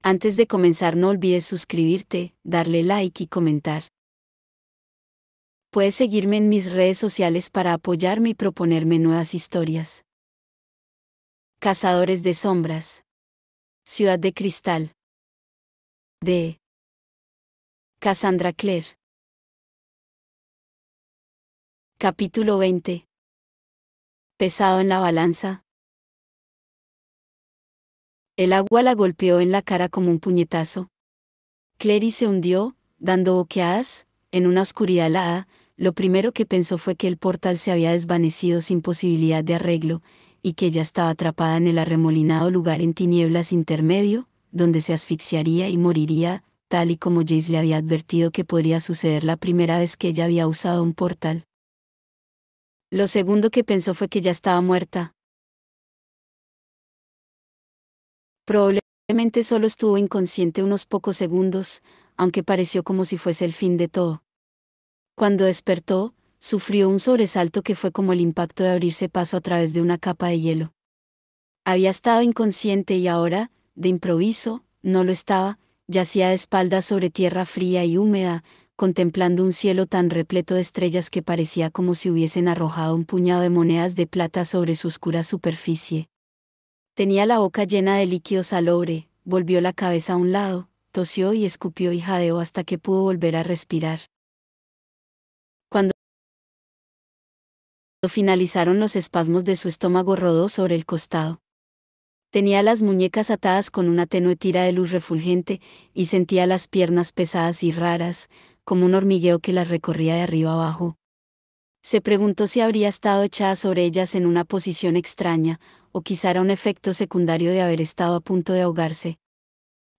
Antes de comenzar no olvides suscribirte, darle like y comentar. Puedes seguirme en mis redes sociales para apoyarme y proponerme nuevas historias. Cazadores de sombras. Ciudad de Cristal. De Cassandra Clare. Capítulo 20. Pesado en la balanza. El agua la golpeó en la cara como un puñetazo. Clary se hundió, dando boqueadas, en una oscuridad helada. Lo primero que pensó fue que el portal se había desvanecido sin posibilidad de arreglo, y que ella estaba atrapada en el arremolinado lugar en tinieblas intermedio, donde se asfixiaría y moriría, tal y como Jace le había advertido que podría suceder la primera vez que ella había usado un portal. Lo segundo que pensó fue que ya estaba muerta. Probablemente solo estuvo inconsciente unos pocos segundos, aunque pareció como si fuese el fin de todo. Cuando despertó, sufrió un sobresalto que fue como el impacto de abrirse paso a través de una capa de hielo. Había estado inconsciente y ahora, de improviso, no lo estaba, yacía de espaldas sobre tierra fría y húmeda, contemplando un cielo tan repleto de estrellas que parecía como si hubiesen arrojado un puñado de monedas de plata sobre su oscura superficie. Tenía la boca llena de líquido salobre, volvió la cabeza a un lado, tosió y escupió y jadeó hasta que pudo volver a respirar. Cuando finalizaron los espasmos de su estómago rodó sobre el costado. Tenía las muñecas atadas con una tenue tira de luz refulgente, y sentía las piernas pesadas y raras, como un hormigueo que las recorría de arriba abajo. Se preguntó si habría estado echada sobre ellas en una posición extraña, o quizá era un efecto secundario de haber estado a punto de ahogarse.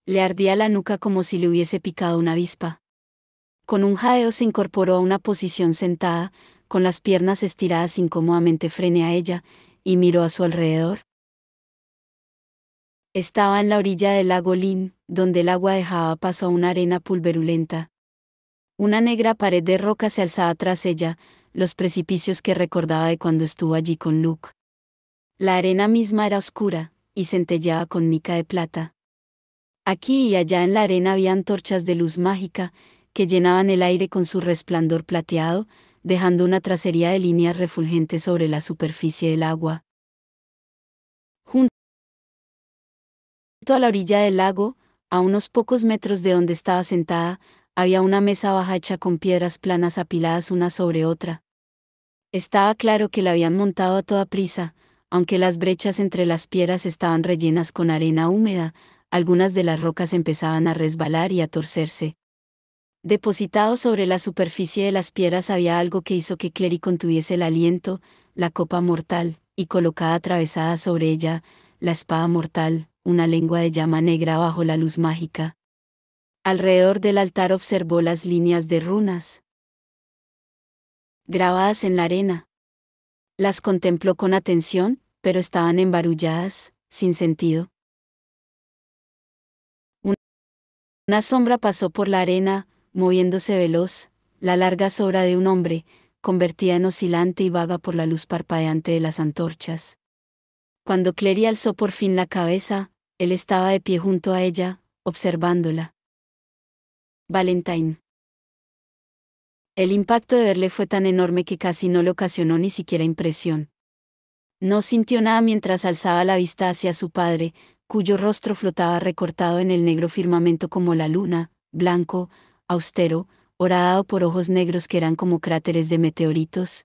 Le ardía la nuca como si le hubiese picado una avispa. Con un jadeo se incorporó a una posición sentada, con las piernas estiradas incómodamente frente a ella, y miró a su alrededor. Estaba en la orilla del lago Lynn, donde el agua dejaba paso a una arena pulverulenta. Una negra pared de roca se alzaba tras ella, los precipicios que recordaba de cuando estuvo allí con Luke. La arena misma era oscura, y centelleaba con mica de plata. Aquí y allá en la arena había antorchas de luz mágica, que llenaban el aire con su resplandor plateado, dejando una tracería de líneas refulgentes sobre la superficie del agua. Junto a la orilla del lago, a unos pocos metros de donde estaba sentada, había una mesa baja hecha con piedras planas apiladas una sobre otra. Estaba claro que la habían montado a toda prisa, aunque las brechas entre las piedras estaban rellenas con arena húmeda, algunas de las rocas empezaban a resbalar y a torcerse. Depositado sobre la superficie de las piedras había algo que hizo que Clary contuviese el aliento, la copa mortal, y colocada atravesada sobre ella, la espada mortal, una lengua de llama negra bajo la luz mágica. Alrededor del altar observó las líneas de runas grabadas en la arena. Las contempló con atención, pero estaban embarulladas, sin sentido. Una sombra pasó por la arena, moviéndose veloz, la larga sombra de un hombre, convertida en oscilante y vaga por la luz parpadeante de las antorchas. Cuando Clary alzó por fin la cabeza, él estaba de pie junto a ella, observándola. Valentine. El impacto de verle fue tan enorme que casi no le ocasionó ni siquiera impresión. No sintió nada mientras alzaba la vista hacia su padre, cuyo rostro flotaba recortado en el negro firmamento como la luna, blanco, austero, horadado por ojos negros que eran como cráteres de meteoritos.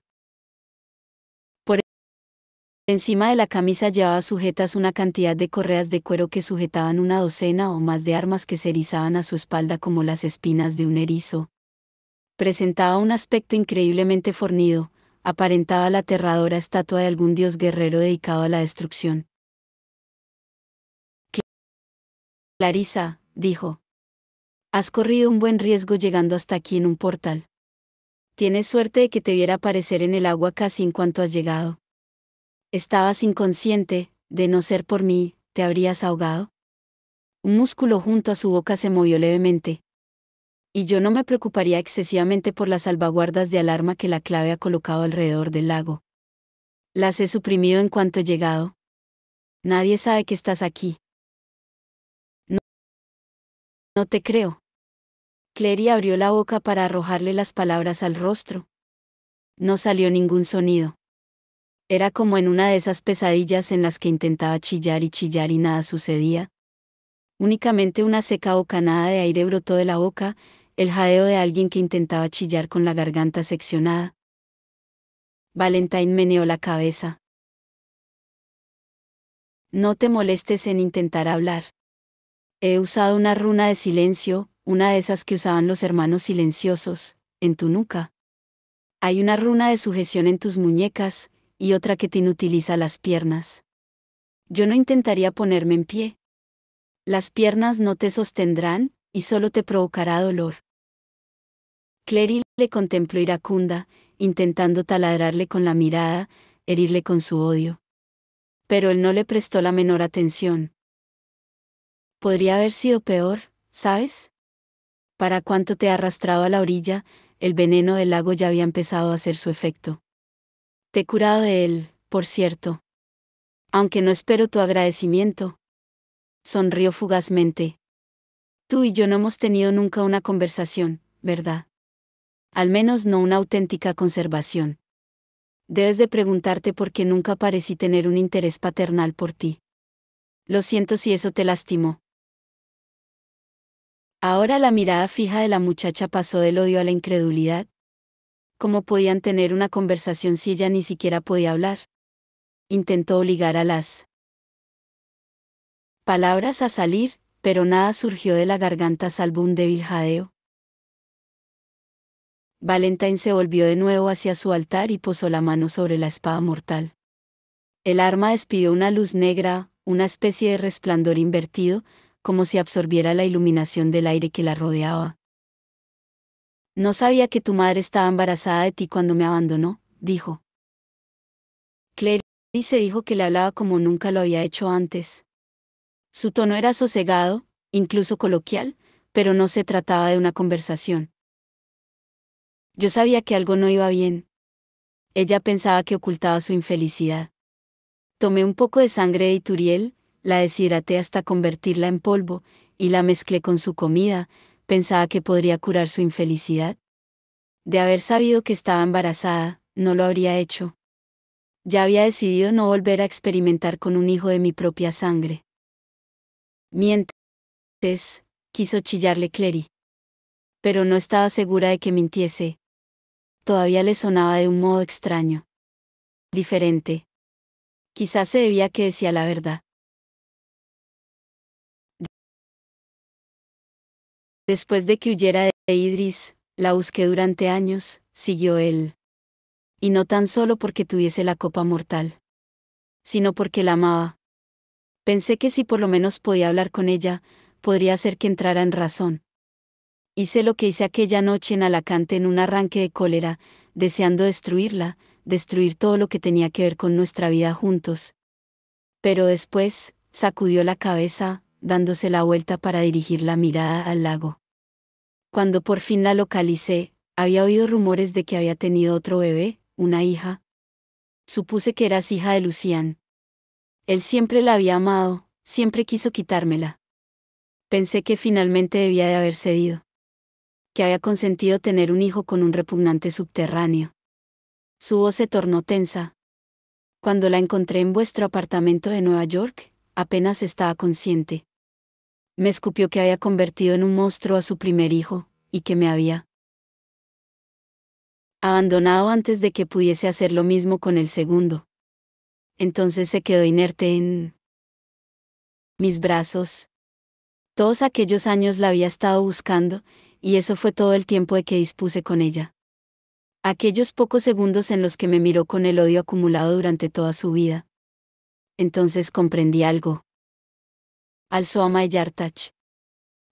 Por encima de la camisa llevaba sujetas una cantidad de correas de cuero que sujetaban una docena o más de armas que se erizaban a su espalda como las espinas de un erizo. Presentaba un aspecto increíblemente fornido, aparentaba la aterradora estatua de algún dios guerrero dedicado a la destrucción. Clarissa, dijo. Has corrido un buen riesgo llegando hasta aquí en un portal. Tienes suerte de que te viera aparecer en el agua casi en cuanto has llegado. Estabas inconsciente, de no ser por mí, ¿te habrías ahogado? Un músculo junto a su boca se movió levemente. Y yo no me preocuparía excesivamente por las salvaguardas de alarma que la clave ha colocado alrededor del lago. Las he suprimido en cuanto he llegado. Nadie sabe que estás aquí. No te creo. Clary abrió la boca para arrojarle las palabras al rostro. No salió ningún sonido. Era como en una de esas pesadillas en las que intentaba chillar y nada sucedía. Únicamente una seca bocanada de aire brotó de la boca, el jadeo de alguien que intentaba chillar con la garganta seccionada. Valentine meneó la cabeza. No te molestes en intentar hablar. He usado una runa de silencio, una de esas que usaban los hermanos silenciosos, en tu nuca. Hay una runa de sujeción en tus muñecas, y otra que te inutiliza las piernas. Yo no intentaría ponerme en pie. Las piernas no te sostendrán, y solo te provocará dolor. Clary le contempló iracunda, intentando taladrarle con la mirada, herirle con su odio. Pero él no le prestó la menor atención. Podría haber sido peor, ¿sabes? Para cuánto te ha arrastrado a la orilla, el veneno del lago ya había empezado a hacer su efecto. Te he curado de él, por cierto. Aunque no espero tu agradecimiento. Sonrió fugazmente. Tú y yo no hemos tenido nunca una conversación, ¿verdad? Al menos no una auténtica conservación. Debes de preguntarte por qué nunca parecí tener un interés paternal por ti. Lo siento si eso te lastimó. Ahora la mirada fija de la muchacha pasó del odio a la incredulidad. ¿Cómo podían tener una conversación si ella ni siquiera podía hablar? Intentó obligar a las palabras a salir, pero nada surgió de la garganta salvo un débil jadeo. Valentine se volvió de nuevo hacia su altar y posó la mano sobre la espada mortal. El arma despidió una luz negra, una especie de resplandor invertido, como si absorbiera la iluminación del aire que la rodeaba. No sabía que tu madre estaba embarazada de ti cuando me abandonó, dijo. Clary se dijo que le hablaba como nunca lo había hecho antes. Su tono era sosegado, incluso coloquial, pero no se trataba de una conversación. Yo sabía que algo no iba bien. Ella pensaba que ocultaba su infelicidad. Tomé un poco de sangre de Ituriel, la deshidraté hasta convertirla en polvo, y la mezclé con su comida, pensaba que podría curar su infelicidad. De haber sabido que estaba embarazada, no lo habría hecho. Ya había decidido no volver a experimentar con un hijo de mi propia sangre. Mientes, quiso chillarle Clary. Pero no estaba segura de que mintiese. Todavía le sonaba de un modo extraño. Diferente. Quizás se debía a que decía la verdad. Después de que huyera de Idris, la busqué durante años, siguió él. Y no tan solo porque tuviese la copa mortal, sino porque la amaba. Pensé que si por lo menos podía hablar con ella, podría hacer que entrara en razón. Hice lo que hice aquella noche en Alacante en un arranque de cólera, deseando destruirla, destruir todo lo que tenía que ver con nuestra vida juntos. Pero después, sacudió la cabeza, dándose la vuelta para dirigir la mirada al lago. Cuando por fin la localicé, había oído rumores de que había tenido otro bebé, una hija. Supuse que eras hija de Lucian. Él siempre la había amado, siempre quiso quitármela. Pensé que finalmente debía de haber cedido. Que había consentido tener un hijo con un repugnante subterráneo. Su voz se tornó tensa. Cuando la encontré en vuestro apartamento de Nueva York, apenas estaba consciente. Me escupió que había convertido en un monstruo a su primer hijo, y que me había abandonado antes de que pudiese hacer lo mismo con el segundo. Entonces se quedó inerte en mis brazos. Todos aquellos años la había estado buscando, y eso fue todo el tiempo de que dispuse con ella. Aquellos pocos segundos en los que me miró con el odio acumulado durante toda su vida. Entonces comprendí algo. Alzó a Mayartach.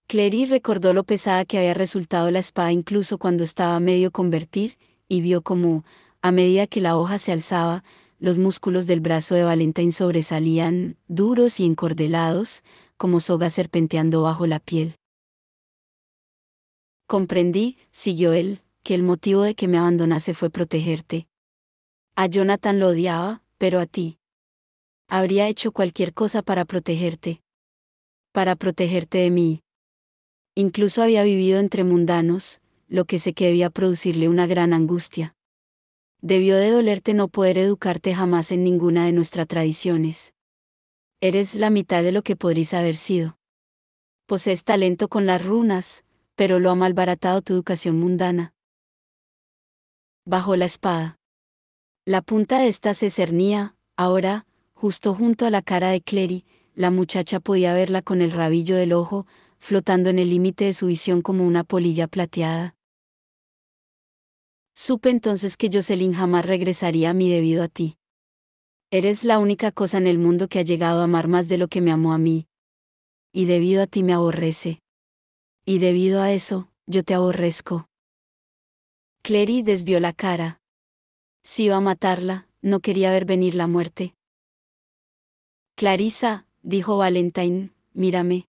Clary recordó lo pesada que había resultado la espada incluso cuando estaba a medio convertir, y vio cómo, a medida que la hoja se alzaba, los músculos del brazo de Valentine sobresalían, duros y encordelados, como sogas serpenteando bajo la piel. Comprendí, siguió él, que el motivo de que me abandonase fue protegerte. A Jonathan lo odiaba, pero a ti. Habría hecho cualquier cosa para protegerte. Para protegerte de mí. Incluso había vivido entre mundanos, lo que sé que debía producirle una gran angustia. Debió de dolerte no poder educarte jamás en ninguna de nuestras tradiciones. Eres la mitad de lo que podrías haber sido. Posees talento con las runas, pero lo ha malbaratado tu educación mundana. Bajó la espada. La punta de esta se cernía, ahora, justo junto a la cara de Clary. La muchacha podía verla con el rabillo del ojo, flotando en el límite de su visión como una polilla plateada. Supe entonces que Jocelyn jamás regresaría a mí debido a ti. Eres la única cosa en el mundo que ha llegado a amar más de lo que me amó a mí. Y debido a ti me aborrece. Y debido a eso, yo te aborrezco. Clary desvió la cara. Si iba a matarla, no quería ver venir la muerte. Clarissa, dijo Valentine, mírame.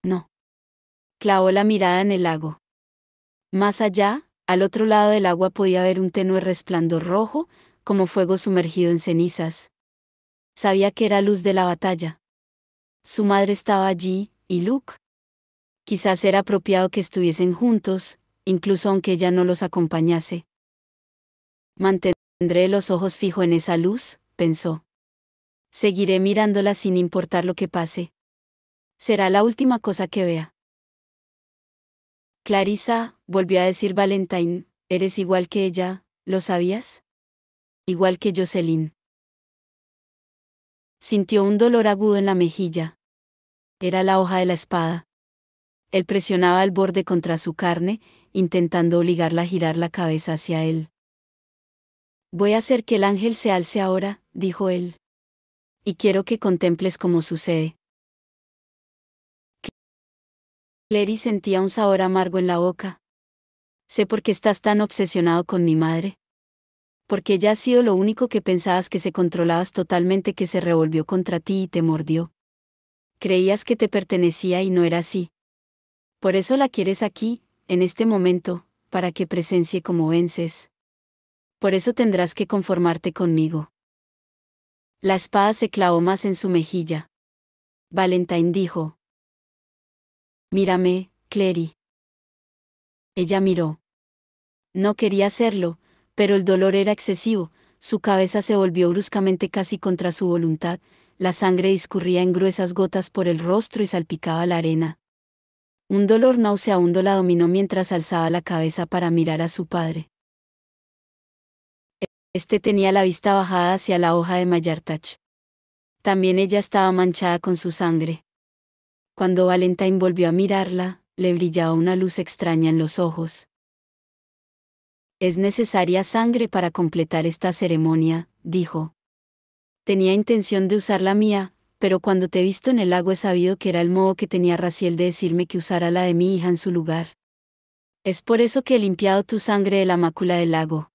No. Clavó la mirada en el lago. Más allá, al otro lado del agua podía ver un tenue resplandor rojo, como fuego sumergido en cenizas. Sabía que era luz de la batalla. Su madre estaba allí, y Luke. Quizás era apropiado que estuviesen juntos, incluso aunque ella no los acompañase. Mantendré los ojos fijos en esa luz, pensó. Seguiré mirándola sin importar lo que pase. Será la última cosa que vea. Clarissa, volvió a decir Valentine, eres igual que ella, ¿lo sabías? Igual que Jocelyn. Sintió un dolor agudo en la mejilla. Era la hoja de la espada. Él presionaba el borde contra su carne, intentando obligarla a girar la cabeza hacia él. Voy a hacer que el ángel se alce ahora, dijo él. Y quiero que contemples cómo sucede. Clary sentía un sabor amargo en la boca. Sé por qué estás tan obsesionado con mi madre. Porque ella ha sido lo único que pensabas que se controlabas totalmente que se revolvió contra ti y te mordió. Creías que te pertenecía y no era así. Por eso la quieres aquí, en este momento, para que presencie cómo vences. Por eso tendrás que conformarte conmigo. La espada se clavó más en su mejilla. Valentine dijo. Mírame, Clary. Ella miró. No quería hacerlo, pero el dolor era excesivo, su cabeza se volvió bruscamente casi contra su voluntad, la sangre discurría en gruesas gotas por el rostro y salpicaba la arena. Un dolor nauseabundo la dominó mientras alzaba la cabeza para mirar a su padre. Este tenía la vista bajada hacia la hoja de Mayartach. También ella estaba manchada con su sangre. Cuando Valentine volvió a mirarla, le brillaba una luz extraña en los ojos. Es necesaria sangre para completar esta ceremonia, dijo. Tenía intención de usar la mía, pero cuando te he visto en el lago he sabido que era el modo que tenía Raziel de decirme que usara la de mi hija en su lugar. Es por eso que he limpiado tu sangre de la mácula del lago.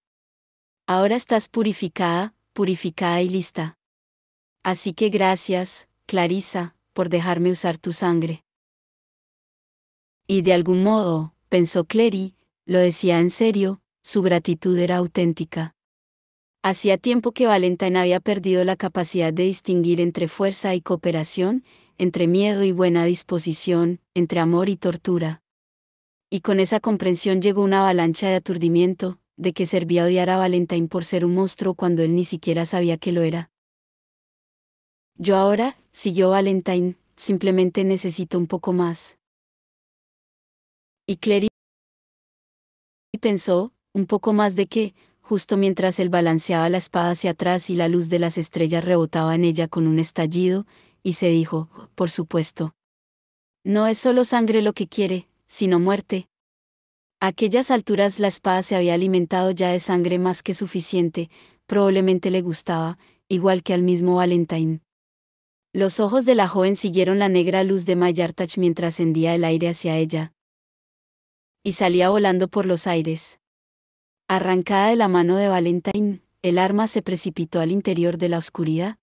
Ahora estás purificada, purificada y lista. Así que gracias, Clarissa, por dejarme usar tu sangre. Y de algún modo, pensó Clary, lo decía en serio, su gratitud era auténtica. Hacía tiempo que Valentine había perdido la capacidad de distinguir entre fuerza y cooperación, entre miedo y buena disposición, entre amor y tortura. Y con esa comprensión llegó una avalancha de aturdimiento, de que servía odiar a Valentine por ser un monstruo cuando él ni siquiera sabía que lo era. Yo ahora, siguió Valentine, simplemente necesito un poco más. Y Clary pensó, un poco más de qué, justo mientras él balanceaba la espada hacia atrás y la luz de las estrellas rebotaba en ella con un estallido, y se dijo, por supuesto. No es solo sangre lo que quiere, sino muerte. A aquellas alturas la espada se había alimentado ya de sangre más que suficiente, probablemente le gustaba, igual que al mismo Valentine. Los ojos de la joven siguieron la negra luz de Mayartach mientras hendía el aire hacia ella. Y salía volando por los aires. Arrancada de la mano de Valentine, el arma se precipitó al interior de la oscuridad.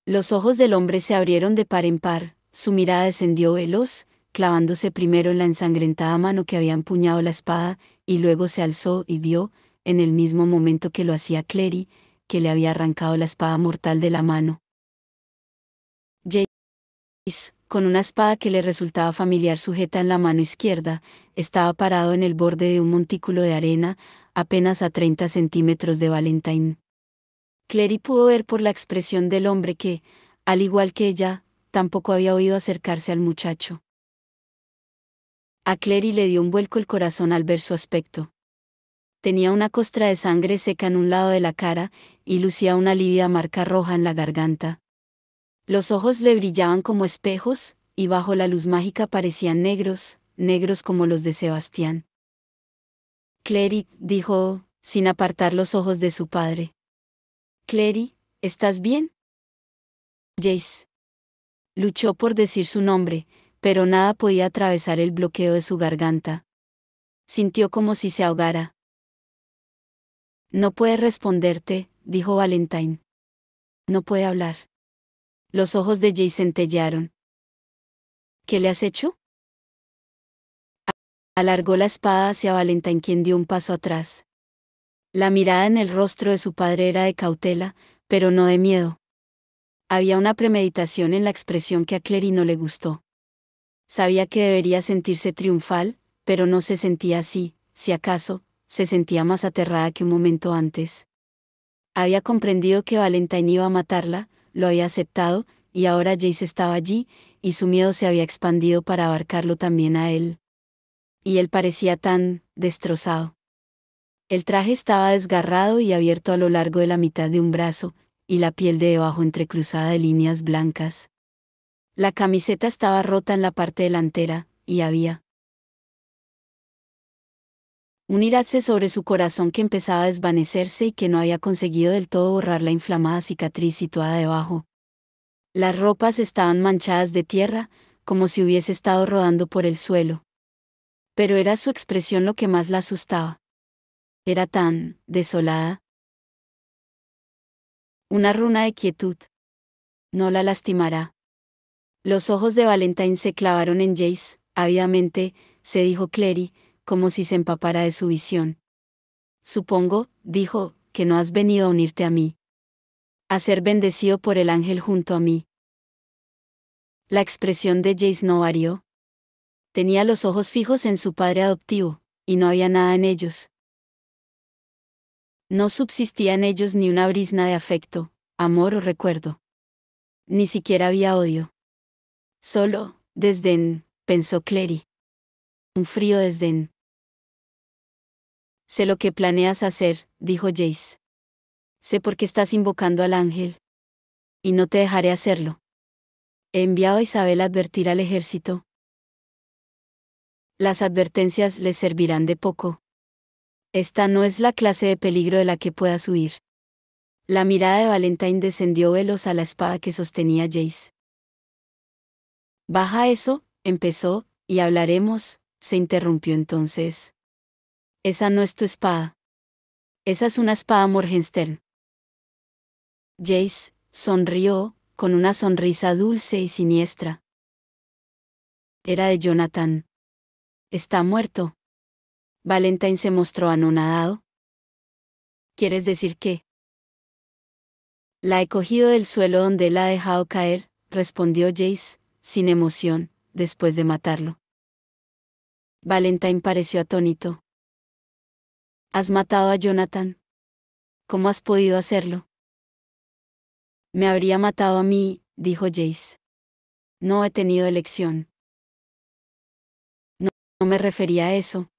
Los ojos del hombre se abrieron de par en par, su mirada descendió veloz, clavándose primero en la ensangrentada mano que había empuñado la espada, y luego se alzó y vio, en el mismo momento que lo hacía Clary, que le había arrancado la espada mortal de la mano. Jace, con una espada que le resultaba familiar sujeta en la mano izquierda, estaba parado en el borde de un montículo de arena, apenas a 30 centímetros de Valentine. Clary pudo ver por la expresión del hombre que, al igual que ella, tampoco había oído acercarse al muchacho. A Clary le dio un vuelco el corazón al ver su aspecto. Tenía una costra de sangre seca en un lado de la cara, y lucía una lívida marca roja en la garganta. Los ojos le brillaban como espejos, y bajo la luz mágica parecían negros, negros como los de Sebastián. Clary, dijo, sin apartar los ojos de su padre. Clary, ¿estás bien? Jace. Luchó por decir su nombre, pero nada podía atravesar el bloqueo de su garganta. Sintió como si se ahogara. No puede responderte, dijo Valentine. No puede hablar. Los ojos de Jace centellearon. ¿Qué le has hecho? Alargó la espada hacia Valentine, quien dio un paso atrás. La mirada en el rostro de su padre era de cautela, pero no de miedo. Había una premeditación en la expresión que a Clary no le gustó. Sabía que debería sentirse triunfal, pero no se sentía así, si acaso, se sentía más aterrada que un momento antes. Había comprendido que Valentine iba a matarla, lo había aceptado, y ahora Jace estaba allí, y su miedo se había expandido para abarcarlo también a él. Y él parecía tan destrozado. El traje estaba desgarrado y abierto a lo largo de la mitad de un brazo, y la piel de debajo entrecruzada de líneas blancas. La camiseta estaba rota en la parte delantera, y había un irache sobre su corazón que empezaba a desvanecerse y que no había conseguido del todo borrar la inflamada cicatriz situada debajo. Las ropas estaban manchadas de tierra, como si hubiese estado rodando por el suelo. Pero era su expresión lo que más la asustaba. Era tan desolada. Una runa de quietud. No la lastimará. Los ojos de Valentine se clavaron en Jace, ávidamente, se dijo Clary, como si se empapara de su visión. Supongo, dijo, que no has venido a unirte a mí. A ser bendecido por el ángel junto a mí. La expresión de Jace no varió. Tenía los ojos fijos en su padre adoptivo, y no había nada en ellos. No subsistía en ellos ni una brizna de afecto, amor o recuerdo. Ni siquiera había odio. Solo, desdén, pensó Clary. Un frío desdén. Sé lo que planeas hacer, dijo Jace. Sé por qué estás invocando al ángel. Y no te dejaré hacerlo. He enviado a Isabel a advertir al ejército. Las advertencias les servirán de poco. Esta no es la clase de peligro de la que puedas huir. La mirada de Valentine descendió veloz a la espada que sostenía Jace. Baja eso, empezó, y hablaremos, se interrumpió entonces. Esa no es tu espada. Esa es una espada Morgenstern. Jace sonrió, con una sonrisa dulce y siniestra. Era de Jonathan. Está muerto. Valentine se mostró anonadado. ¿Quieres decir qué? La he cogido del suelo donde la ha dejado caer, respondió Jace, sin emoción, después de matarlo. Valentine pareció atónito. ¿Has matado a Jonathan? ¿Cómo has podido hacerlo? Me habría matado a mí, dijo Jace. No he tenido elección. No, no me refería a eso.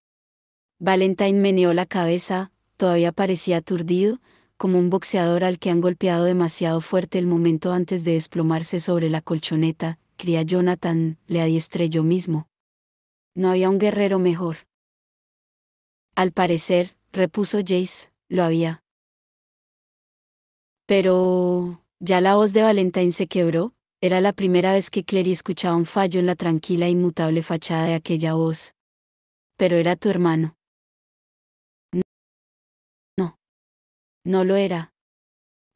Valentine meneó la cabeza, todavía parecía aturdido, como un boxeador al que han golpeado demasiado fuerte el momento antes de desplomarse sobre la colchoneta. Cría Jonathan, le adiestré yo mismo. No había un guerrero mejor. Al parecer, repuso Jace, lo había. Pero, ya la voz de Valentine se quebró, era la primera vez que Clary escuchaba un fallo en la tranquila e inmutable fachada de aquella voz. Pero era tu hermano. No. No lo era.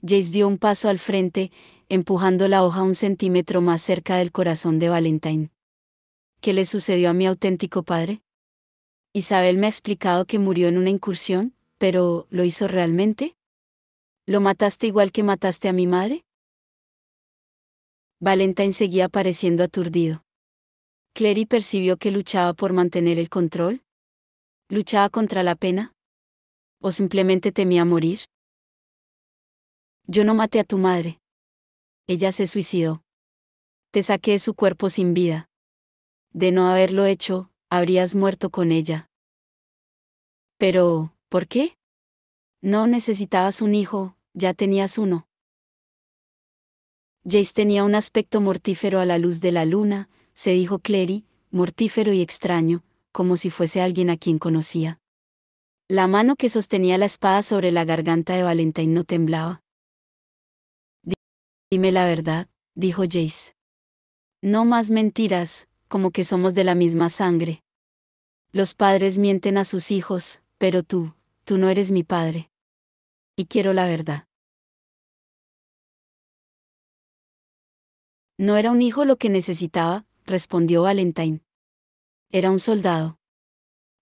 Jace dio un paso al frente, empujando la hoja 1 centímetro más cerca del corazón de Valentine. ¿Qué le sucedió a mi auténtico padre? Isabel me ha explicado que murió en una incursión, pero ¿lo hizo realmente? ¿Lo mataste igual que mataste a mi madre? Valentine seguía pareciendo aturdido. Clary percibió que luchaba por mantener el control. ¿Luchaba contra la pena? ¿O simplemente temía morir? Yo no maté a tu madre. Ella se suicidó. Te saqué de su cuerpo sin vida. De no haberlo hecho, habrías muerto con ella. Pero, ¿por qué? No necesitabas un hijo, ya tenías uno. Jace tenía un aspecto mortífero a la luz de la luna, se dijo Clary, mortífero y extraño, como si fuese alguien a quien conocía. La mano que sostenía la espada sobre la garganta de Valentine no temblaba. Dime la verdad, dijo Jace. No más mentiras, como que somos de la misma sangre. Los padres mienten a sus hijos, pero tú no eres mi padre. Y quiero la verdad. No era un hijo lo que necesitaba, respondió Valentine. Era un soldado.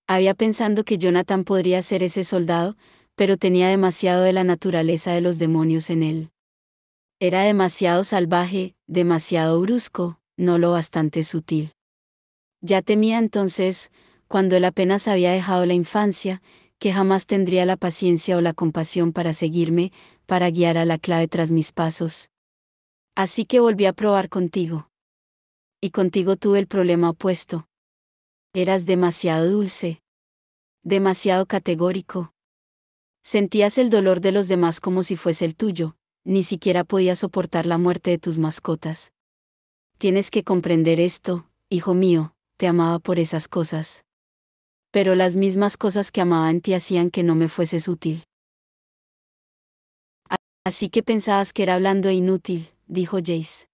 Había pensado que Jonathan podría ser ese soldado, pero tenía demasiado de la naturaleza de los demonios en él. Era demasiado salvaje, demasiado brusco, no lo bastante sutil. Ya temía entonces, cuando él apenas había dejado la infancia, que jamás tendría la paciencia o la compasión para seguirme, para guiar a la clave tras mis pasos. Así que volví a probar contigo. Y contigo tuve el problema opuesto. Eras demasiado dulce. Demasiado categórico. Sentías el dolor de los demás como si fuese el tuyo, ni siquiera podías soportar la muerte de tus mascotas. Tienes que comprender esto, hijo mío, te amaba por esas cosas. Pero las mismas cosas que amaba en ti hacían que no me fueses útil. Así que pensabas que era blando e inútil, dijo Jace.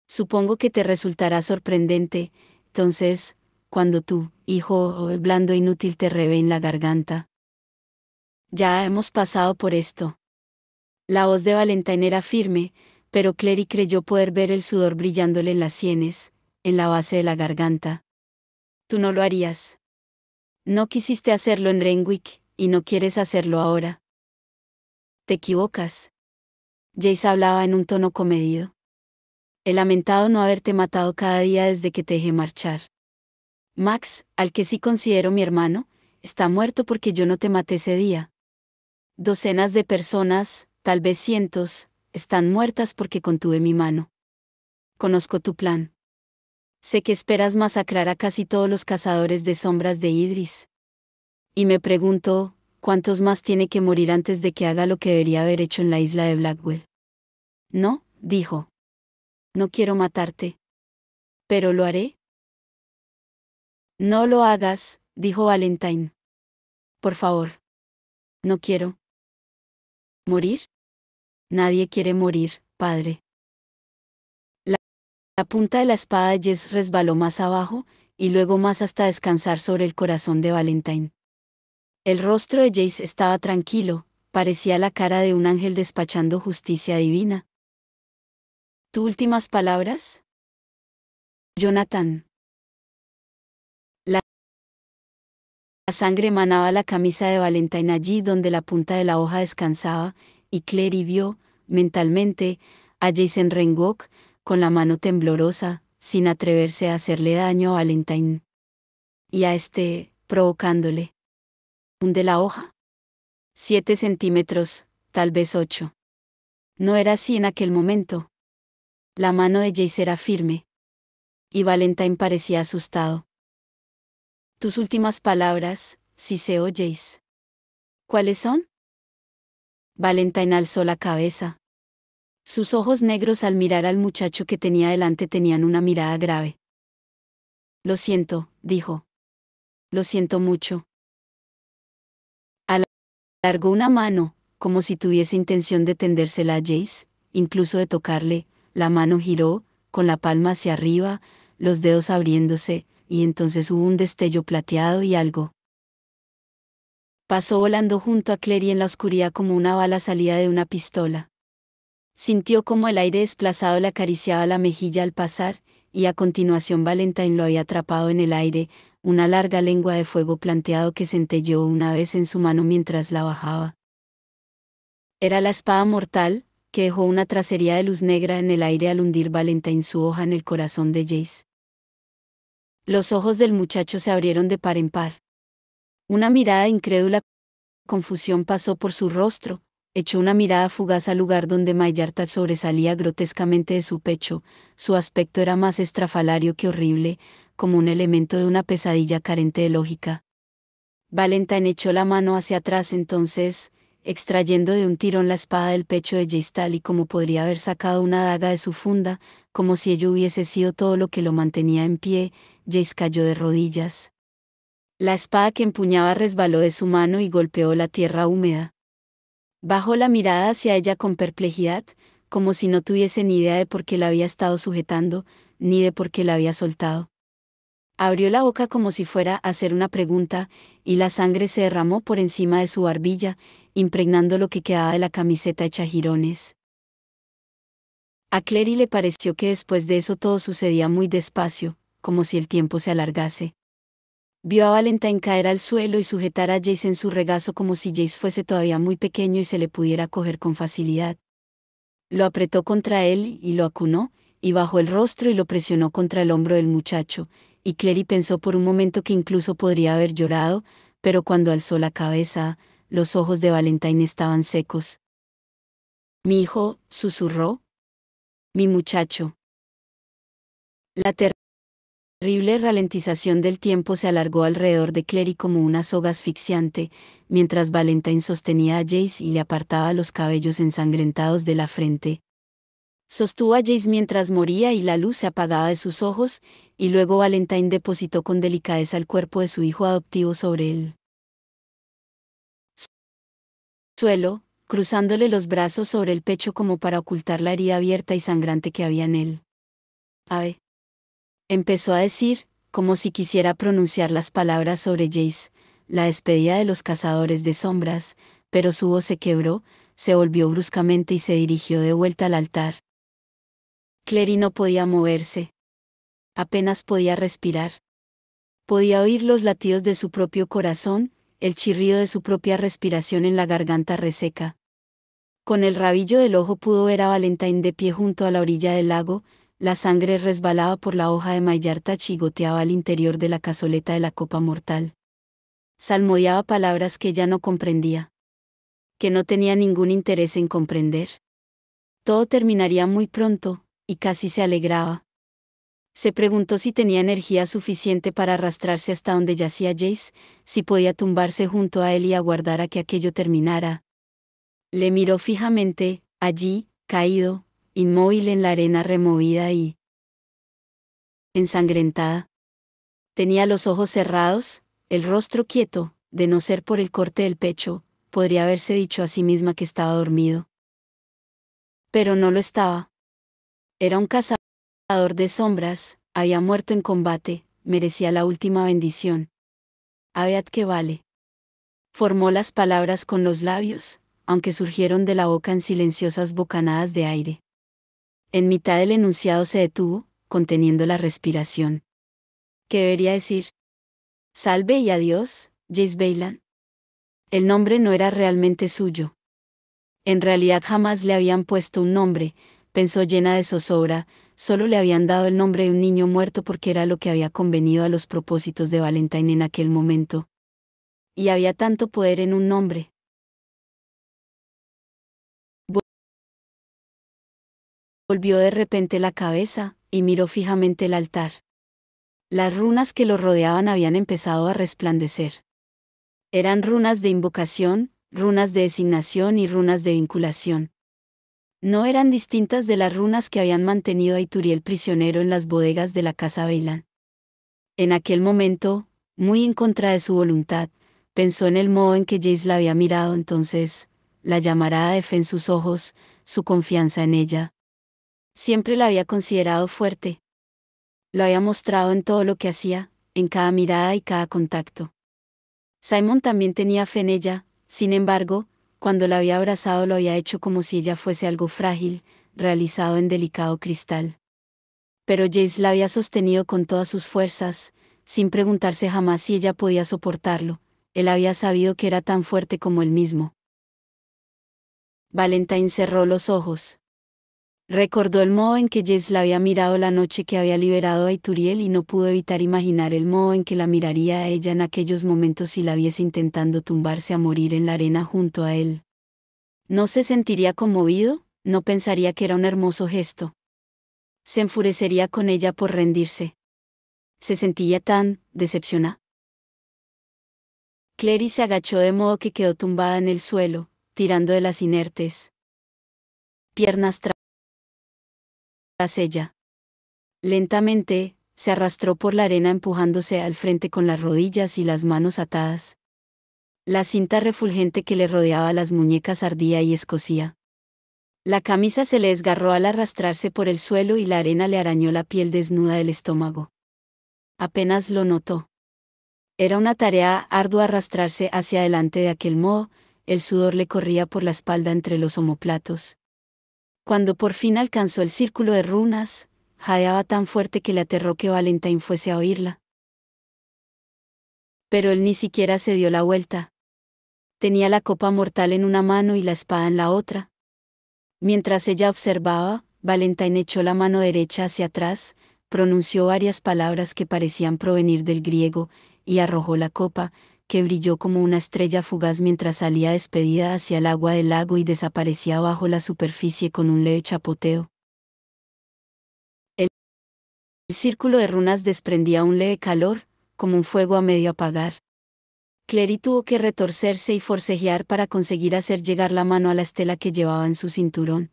Supongo que te resultará sorprendente, entonces, cuando tú, hijo blando e inútil, te rebe en la garganta. Ya hemos pasado por esto. La voz de Valentine era firme, pero Clary creyó poder ver el sudor brillándole en las sienes, en la base de la garganta. Tú no lo harías. No quisiste hacerlo en Renwick, y no quieres hacerlo ahora. Te equivocas. Jace hablaba en un tono comedido. He lamentado no haberte matado cada día desde que te dejé marchar. Max, al que sí considero mi hermano, está muerto porque yo no te maté ese día. Docenas de personas, tal vez cientos, están muertas porque contuve mi mano. Conozco tu plan. Sé que esperas masacrar a casi todos los cazadores de sombras de Idris. Y me pregunto, ¿cuántos más tiene que morir antes de que haga lo que debería haber hecho en la isla de Blackwell? No, dijo. No quiero matarte. ¿Pero lo haré? No lo hagas, dijo Valentine. Por favor. No quiero. ¿Morir? Nadie quiere morir, padre. La punta de la espada de Jess resbaló más abajo, y luego más hasta descansar sobre el corazón de Valentine. El rostro de Jace estaba tranquilo, parecía la cara de un ángel despachando justicia divina. ¿Tus últimas palabras? Jonathan. La sangre manaba la camisa de Valentine allí donde la punta de la hoja descansaba, y Clary vio, mentalmente, a Jason Rengock, con la mano temblorosa, sin atreverse a hacerle daño a Valentine. Y a provocándole. ¿Hunde la hoja? 7 centímetros, tal vez 8. No era así en aquel momento. La mano de Jace era firme. Y Valentine parecía asustado. Tus últimas palabras, siseó Jace. ¿Cuáles son? Valentine alzó la cabeza. Sus ojos negros al mirar al muchacho que tenía delante tenían una mirada grave. Lo siento, dijo. Lo siento mucho. Alargó una mano, como si tuviese intención de tendérsela a Jace, incluso de tocarle, la mano giró, con la palma hacia arriba, los dedos abriéndose, y entonces hubo un destello plateado y algo. Pasó volando junto a Clary en la oscuridad como una bala salida de una pistola. Sintió como el aire desplazado le acariciaba la mejilla al pasar, y a continuación Valentine lo había atrapado en el aire, una larga lengua de fuego planteado que centelleó una vez en su mano mientras la bajaba. Era la espada mortal, que dejó una tracería de luz negra en el aire al hundir Valentine su hoja en el corazón de Jace. Los ojos del muchacho se abrieron de par en par. Una mirada de incrédula confusión pasó por su rostro, echó una mirada fugaz al lugar donde Mayarta sobresalía grotescamente de su pecho, su aspecto era más estrafalario que horrible, como un elemento de una pesadilla carente de lógica. Valentine echó la mano hacia atrás entonces, extrayendo de un tirón la espada del pecho de Jace tal y como podría haber sacado una daga de su funda, como si ello hubiese sido todo lo que lo mantenía en pie. Jace cayó de rodillas. La espada que empuñaba resbaló de su mano y golpeó la tierra húmeda. Bajó la mirada hacia ella con perplejidad, como si no tuviese ni idea de por qué la había estado sujetando, ni de por qué la había soltado. Abrió la boca como si fuera a hacer una pregunta, y la sangre se derramó por encima de su barbilla, impregnando lo que quedaba de la camiseta hecha jirones. A Clary le pareció que después de eso todo sucedía muy despacio, como si el tiempo se alargase. Vio a Valentine caer al suelo y sujetar a Jace en su regazo como si Jace fuese todavía muy pequeño y se le pudiera coger con facilidad. Lo apretó contra él y lo acunó, y bajó el rostro y lo presionó contra el hombro del muchacho, y Clary pensó por un momento que incluso podría haber llorado, pero cuando alzó la cabeza, los ojos de Valentine estaban secos. «Mi hijo», susurró. «Mi muchacho». La terrible ralentización del tiempo se alargó alrededor de Clary como una soga asfixiante, mientras Valentine sostenía a Jace y le apartaba los cabellos ensangrentados de la frente. Sostuvo a Jace mientras moría y la luz se apagaba de sus ojos, y luego Valentine depositó con delicadeza el cuerpo de su hijo adoptivo sobre el suelo, cruzándole los brazos sobre el pecho como para ocultar la herida abierta y sangrante que había en él. «Ave», empezó a decir, como si quisiera pronunciar las palabras sobre Jace, la despedida de los cazadores de sombras, pero su voz se quebró, se volvió bruscamente y se dirigió de vuelta al altar. Clary no podía moverse. Apenas podía respirar. Podía oír los latidos de su propio corazón, el chirrido de su propia respiración en la garganta reseca. Con el rabillo del ojo pudo ver a Valentine de pie junto a la orilla del lago, la sangre resbalaba por la hoja de Mayartach y goteaba al interior de la cazoleta de la copa mortal. Salmodiaba palabras que ella no comprendía. Que no tenía ningún interés en comprender. Todo terminaría muy pronto, y casi se alegraba. Se preguntó si tenía energía suficiente para arrastrarse hasta donde yacía Jace, si podía tumbarse junto a él y aguardar a que aquello terminara. Le miró fijamente, allí, caído, inmóvil en la arena removida y ensangrentada. Tenía los ojos cerrados, el rostro quieto, de no ser por el corte del pecho, podría haberse dicho a sí misma que estaba dormido. Pero no lo estaba. Era un cazador de sombras, había muerto en combate, merecía la última bendición. Abeat que vale. Formó las palabras con los labios, aunque surgieron de la boca en silenciosas bocanadas de aire. En mitad del enunciado se detuvo, conteniendo la respiración. ¿Qué debería decir? Salve y adiós, Jace Baylan. El nombre no era realmente suyo. En realidad jamás le habían puesto un nombre, pensó llena de zozobra, solo le habían dado el nombre de un niño muerto porque era lo que había convenido a los propósitos de Valentine en aquel momento. Y había tanto poder en un nombre. Volvió de repente la cabeza, y miró fijamente el altar. Las runas que lo rodeaban habían empezado a resplandecer. Eran runas de invocación, runas de designación y runas de vinculación. No eran distintas de las runas que habían mantenido a Ituriel prisionero en las bodegas de la casa Baylan. En aquel momento, muy en contra de su voluntad, pensó en el modo en que Jace la había mirado entonces, la llamarada de fe en sus ojos, su confianza en ella. Siempre la había considerado fuerte. Lo había mostrado en todo lo que hacía, en cada mirada y cada contacto. Simon también tenía fe en ella, sin embargo, cuando la había abrazado lo había hecho como si ella fuese algo frágil, realizado en delicado cristal. Pero Jace la había sostenido con todas sus fuerzas, sin preguntarse jamás si ella podía soportarlo, él había sabido que era tan fuerte como él mismo. Valentine cerró los ojos. Recordó el modo en que Jess la había mirado la noche que había liberado a Ituriel y no pudo evitar imaginar el modo en que la miraría a ella en aquellos momentos si la viese intentando tumbarse a morir en la arena junto a él. ¿No se sentiría conmovido? ¿No pensaría que era un hermoso gesto? Se enfurecería con ella por rendirse. Se sentía tan decepcionada. Clary se agachó de modo que quedó tumbada en el suelo, tirando de las inertes piernas tras ella. Lentamente, se arrastró por la arena empujándose al frente con las rodillas y las manos atadas. La cinta refulgente que le rodeaba las muñecas ardía y escocía. La camisa se le desgarró al arrastrarse por el suelo y la arena le arañó la piel desnuda del estómago. Apenas lo notó. Era una tarea ardua arrastrarse hacia adelante de aquel modo, el sudor le corría por la espalda entre los omóplatos. Cuando por fin alcanzó el círculo de runas, jadeaba tan fuerte que le aterró que Valentine fuese a oírla. Pero él ni siquiera se dio la vuelta. Tenía la copa mortal en una mano y la espada en la otra. Mientras ella observaba, Valentine echó la mano derecha hacia atrás, pronunció varias palabras que parecían provenir del griego, y arrojó la copa, que brilló como una estrella fugaz mientras salía despedida hacia el agua del lago y desaparecía bajo la superficie con un leve chapoteo. El círculo de runas desprendía un leve calor, como un fuego a medio apagar. Clary tuvo que retorcerse y forcejear para conseguir hacer llegar la mano a la estela que llevaba en su cinturón.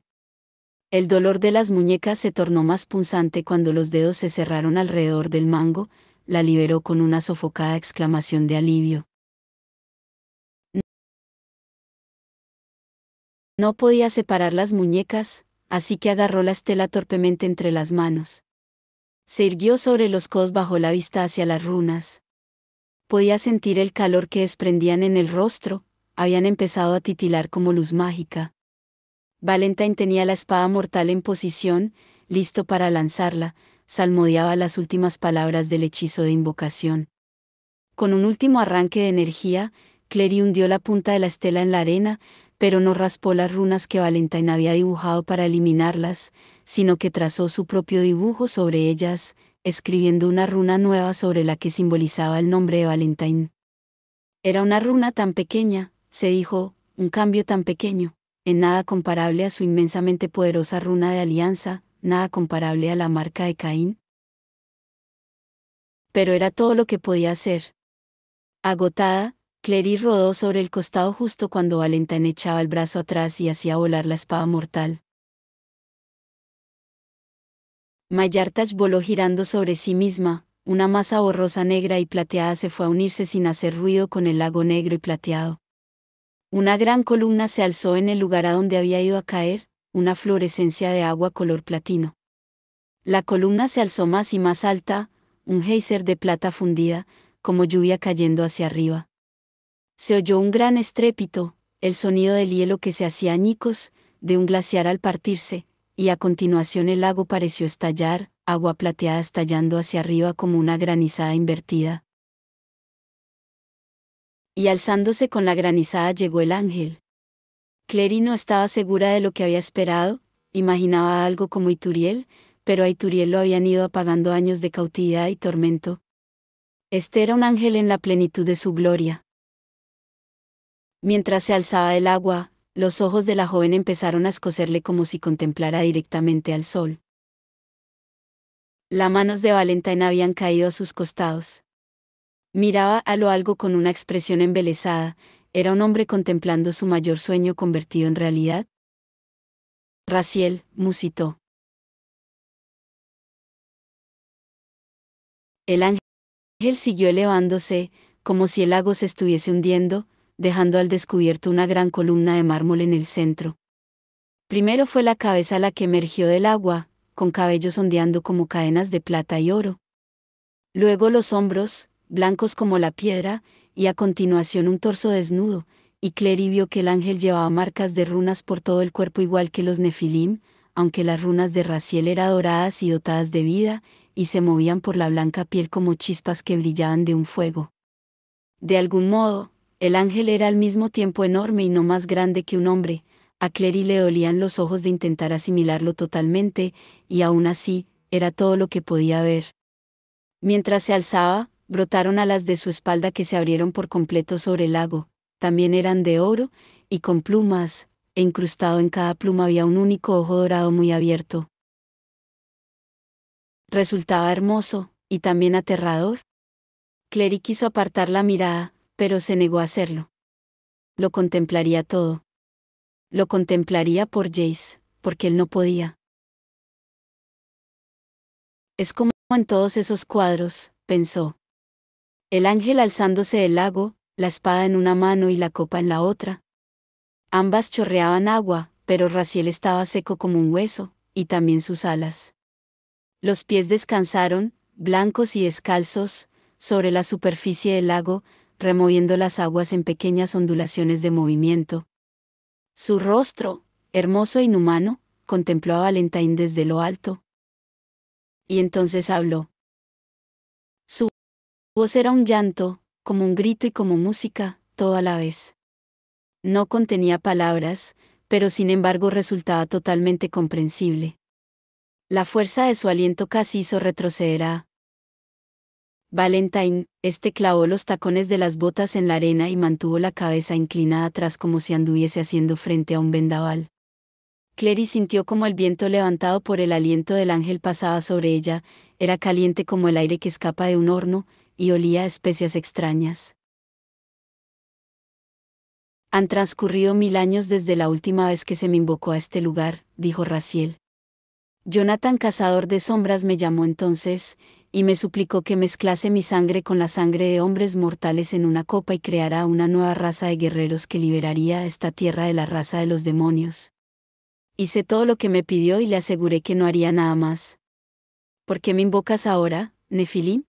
El dolor de las muñecas se tornó más punzante cuando los dedos se cerraron alrededor del mango, la liberó con una sofocada exclamación de alivio. No podía separar las muñecas, así que agarró la estela torpemente entre las manos. Se irguió sobre los codos, bajó la vista hacia las runas. Podía sentir el calor que desprendían en el rostro, habían empezado a titilar como luz mágica. Valentine tenía la espada mortal en posición, listo para lanzarla, salmodiaba las últimas palabras del hechizo de invocación. Con un último arranque de energía, Clary hundió la punta de la estela en la arena, pero no raspó las runas que Valentine había dibujado para eliminarlas, sino que trazó su propio dibujo sobre ellas, escribiendo una runa nueva sobre la que simbolizaba el nombre de Valentine. Era una runa tan pequeña, se dijo, un cambio tan pequeño, en nada comparable a su inmensamente poderosa runa de alianza, nada comparable a la marca de Caín. Pero era todo lo que podía hacer. Agotada, Clary rodó sobre el costado justo cuando Valentine echaba el brazo atrás y hacía volar la espada mortal. Mayartach voló girando sobre sí misma, una masa borrosa negra y plateada se fue a unirse sin hacer ruido con el lago negro y plateado. Una gran columna se alzó en el lugar a donde había ido a caer, una fluorescencia de agua color platino. La columna se alzó más y más alta, un geyser de plata fundida, como lluvia cayendo hacia arriba. Se oyó un gran estrépito, el sonido del hielo que se hacía añicos, de un glaciar al partirse, y a continuación el lago pareció estallar, agua plateada estallando hacia arriba como una granizada invertida. Y alzándose con la granizada llegó el ángel. Clary no estaba segura de lo que había esperado, imaginaba algo como Ituriel, pero a Ituriel lo habían ido apagando años de cautividad y tormento. Este era un ángel en la plenitud de su gloria. Mientras se alzaba del agua, los ojos de la joven empezaron a escocerle como si contemplara directamente al sol. Las manos de Valentine habían caído a sus costados. Miraba a lo algo con una expresión embelesada, era un hombre contemplando su mayor sueño convertido en realidad. Raziel, musitó. El ángel siguió elevándose, como si el lago se estuviese hundiendo, dejando al descubierto una gran columna de mármol en el centro. Primero fue la cabeza la que emergió del agua, con cabellos ondeando como cadenas de plata y oro. Luego los hombros, blancos como la piedra, y a continuación un torso desnudo, y Clary vio que el ángel llevaba marcas de runas por todo el cuerpo igual que los Nefilim, aunque las runas de Raziel eran doradas y dotadas de vida, y se movían por la blanca piel como chispas que brillaban de un fuego. De algún modo, el ángel era al mismo tiempo enorme y no más grande que un hombre, A Clary le dolían los ojos de intentar asimilarlo totalmente, y aún así, era todo lo que podía ver. Mientras se alzaba, brotaron alas de su espalda que se abrieron por completo sobre el lago. También eran de oro, y con plumas, e incrustado en cada pluma había un único ojo dorado muy abierto. Resultaba hermoso, y también aterrador. Clary quiso apartar la mirada, pero se negó a hacerlo. Lo contemplaría todo. Lo contemplaría por Jace, porque él no podía. Es como en todos esos cuadros, pensó. El ángel alzándose del lago, la espada en una mano y la copa en la otra. Ambas chorreaban agua, pero Raziel estaba seco como un hueso, y también sus alas. Los pies descansaron, blancos y descalzos, sobre la superficie del lago, removiendo las aguas en pequeñas ondulaciones de movimiento. Su rostro, hermoso e inhumano, contempló a Valentine desde lo alto. Y entonces habló. Su voz era un llanto, como un grito y como música, todo a la vez. No contenía palabras, pero sin embargo resultaba totalmente comprensible. La fuerza de su aliento casi hizo retroceder a Valentine. Clavó los tacones de las botas en la arena y mantuvo la cabeza inclinada atrás como si anduviese haciendo frente a un vendaval. Clary sintió como el viento levantado por el aliento del ángel pasaba sobre ella, era caliente como el aire que escapa de un horno, y olía a especias extrañas. Han transcurrido 1000 años desde la última vez que se me invocó a este lugar, dijo Raziel. Jonathan Cazador de Sombras me llamó entonces, y me suplicó que mezclase mi sangre con la sangre de hombres mortales en una copa y creara una nueva raza de guerreros que liberaría a esta tierra de la raza de los demonios. Hice todo lo que me pidió y le aseguré que no haría nada más. ¿Por qué me invocas ahora, Nefilim?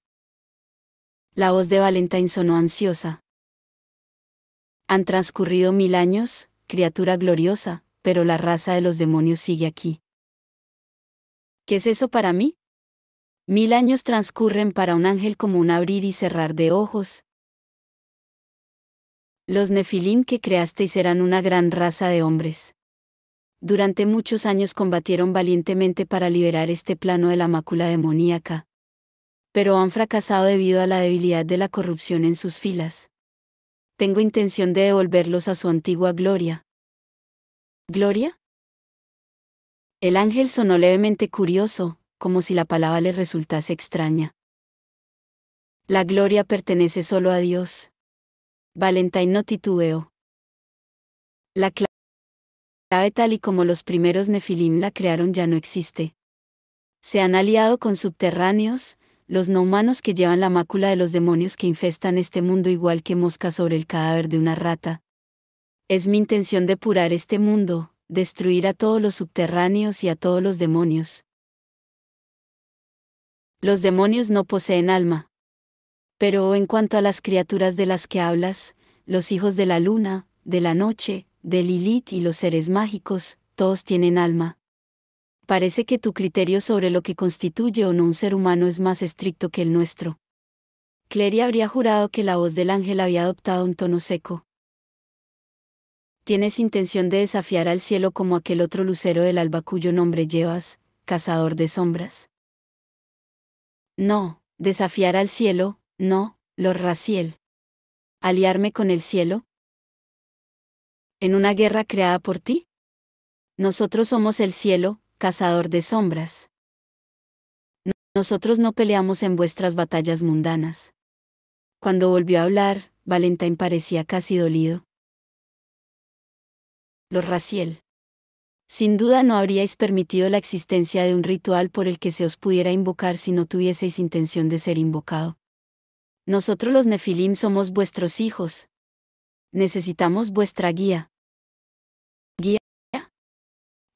La voz de Valentine sonó ansiosa. Han transcurrido 1000 años, criatura gloriosa, pero la raza de los demonios sigue aquí. ¿Qué es eso para mí? 1000 años transcurren para un ángel como un abrir y cerrar de ojos. Los Nefilim que creasteis eran una gran raza de hombres. Durante muchos años combatieron valientemente para liberar este plano de la mácula demoníaca. Pero han fracasado debido a la debilidad de la corrupción en sus filas. Tengo intención de devolverlos a su antigua gloria. ¿Gloria? El ángel sonó levemente curioso, como si la palabra le resultase extraña. La gloria pertenece solo a Dios. Valentine no titubeó. La clave tal y como los primeros Nefilim la crearon ya no existe. Se han aliado con subterráneos, los no humanos que llevan la mácula de los demonios que infestan este mundo igual que moscas sobre el cadáver de una rata. Es mi intención depurar este mundo, destruir a todos los subterráneos y a todos los demonios. Los demonios no poseen alma. Pero en cuanto a las criaturas de las que hablas, los hijos de la luna, de la noche, de Lilith y los seres mágicos, todos tienen alma. Parece que tu criterio sobre lo que constituye o no un ser humano es más estricto que el nuestro. Clary habría jurado que la voz del ángel había adoptado un tono seco. ¿Tienes intención de desafiar al cielo como aquel otro lucero del alba cuyo nombre llevas, cazador de sombras? No, desafiar al cielo, no, Lord Raziel. ¿Aliarme con el cielo? ¿En una guerra creada por ti? Nosotros somos el cielo, cazador de sombras. Nosotros no peleamos en vuestras batallas mundanas. Cuando volvió a hablar, Valentine parecía casi dolido. Lord Raziel. Sin duda no habríais permitido la existencia de un ritual por el que se os pudiera invocar si no tuvieseis intención de ser invocado. Nosotros los Nefilim somos vuestros hijos. Necesitamos vuestra guía. ¿Guía?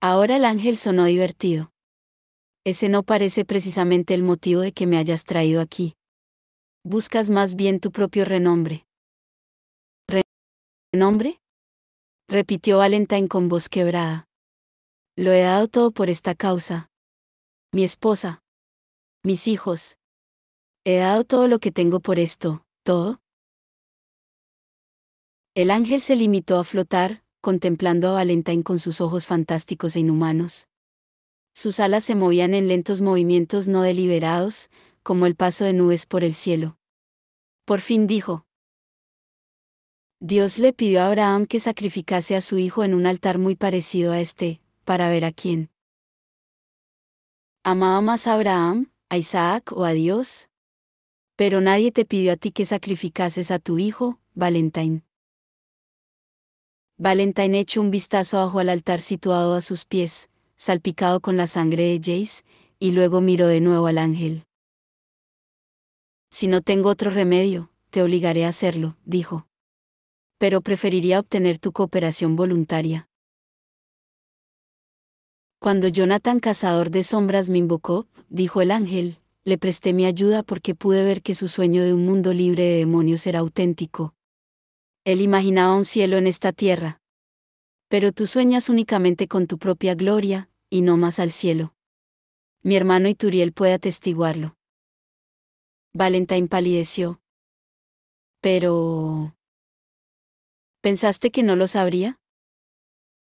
Ahora el ángel sonó divertido. Ese no parece precisamente el motivo de que me hayas traído aquí. Buscas más bien tu propio renombre. ¿Renombre? Repitió Valentine con voz quebrada. Lo he dado todo por esta causa. Mi esposa. Mis hijos. He dado todo lo que tengo por esto, todo. El ángel se limitó a flotar, contemplando a Valentine con sus ojos fantásticos e inhumanos. Sus alas se movían en lentos movimientos no deliberados, como el paso de nubes por el cielo. Por fin dijo: Dios le pidió a Abraham que sacrificase a su hijo en un altar muy parecido a este, para ver a quién amaba más a Abraham, a Isaac o a Dios. Pero nadie te pidió a ti que sacrificases a tu hijo, Valentine. Valentine echó un vistazo abajo al altar situado a sus pies, salpicado con la sangre de Jace, y luego miró de nuevo al ángel. Si no tengo otro remedio, te obligaré a hacerlo, dijo. Pero preferiría obtener tu cooperación voluntaria. Cuando Jonathan Cazador de Sombras me invocó, dijo el ángel, le presté mi ayuda porque pude ver que su sueño de un mundo libre de demonios era auténtico. Él imaginaba un cielo en esta tierra. Pero tú sueñas únicamente con tu propia gloria, y no más al cielo. Mi hermano Ituriel puede atestiguarlo. Valentine palideció. Pero... ¿pensaste que no lo sabría?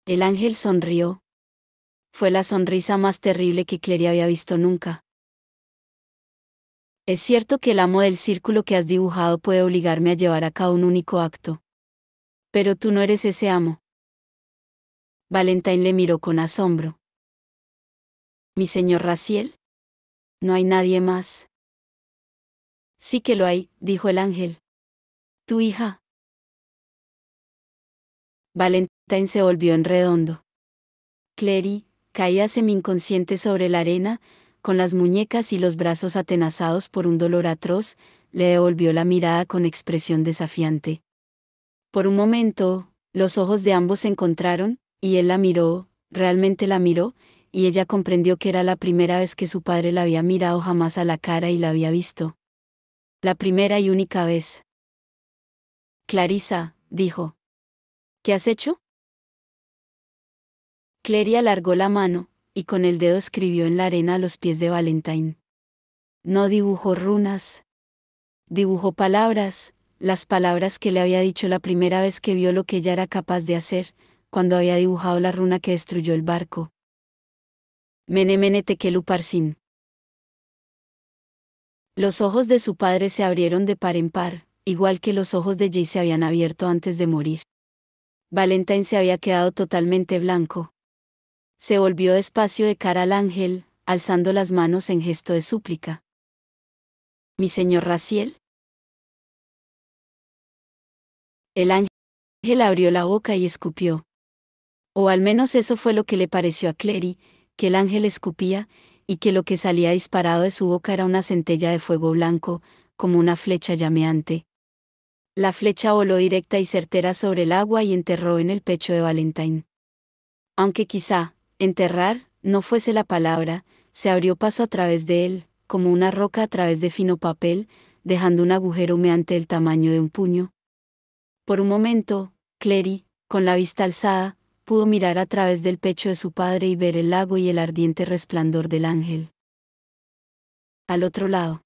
El ángel sonrió. Fue la sonrisa más terrible que Clary había visto nunca. Es cierto que el amo del círculo que has dibujado puede obligarme a llevar a cabo un único acto. Pero tú no eres ese amo. Valentine le miró con asombro. ¿Mi señor Raziel? No hay nadie más. Sí que lo hay, dijo el ángel. Tu hija. Valentine se volvió en redondo. Clary, caía semi-inconsciente sobre la arena, con las muñecas y los brazos atenazados por un dolor atroz, le devolvió la mirada con expresión desafiante. Por un momento, los ojos de ambos se encontraron, y él la miró, realmente la miró, y ella comprendió que era la primera vez que su padre la había mirado jamás a la cara y la había visto. La primera y única vez. Clarissa, dijo. ¿Qué has hecho? Clary alargó la mano, y con el dedo escribió en la arena a los pies de Valentine. No dibujó runas. Dibujó palabras, las palabras que le había dicho la primera vez que vio lo que ella era capaz de hacer, cuando había dibujado la runa que destruyó el barco. Mene mene tekelu parsin. Los ojos de su padre se abrieron de par en par, igual que los ojos de Jay se habían abierto antes de morir. Valentine se había quedado totalmente blanco. Se volvió despacio de cara al ángel, alzando las manos en gesto de súplica. ¿Mi señor Raziel? El ángel abrió la boca y escupió. O al menos eso fue lo que le pareció a Clary, que el ángel escupía, y que lo que salía disparado de su boca era una centella de fuego blanco, como una flecha llameante. La flecha voló directa y certera sobre el agua y enterró en el pecho de Valentine. Aunque quizá, enterrar, no fuese la palabra, se abrió paso a través de él, como una roca a través de fino papel, dejando un agujero humeante del tamaño de un puño. Por un momento, Clary, con la vista alzada, pudo mirar a través del pecho de su padre y ver el lago y el ardiente resplandor del ángel. Al otro lado.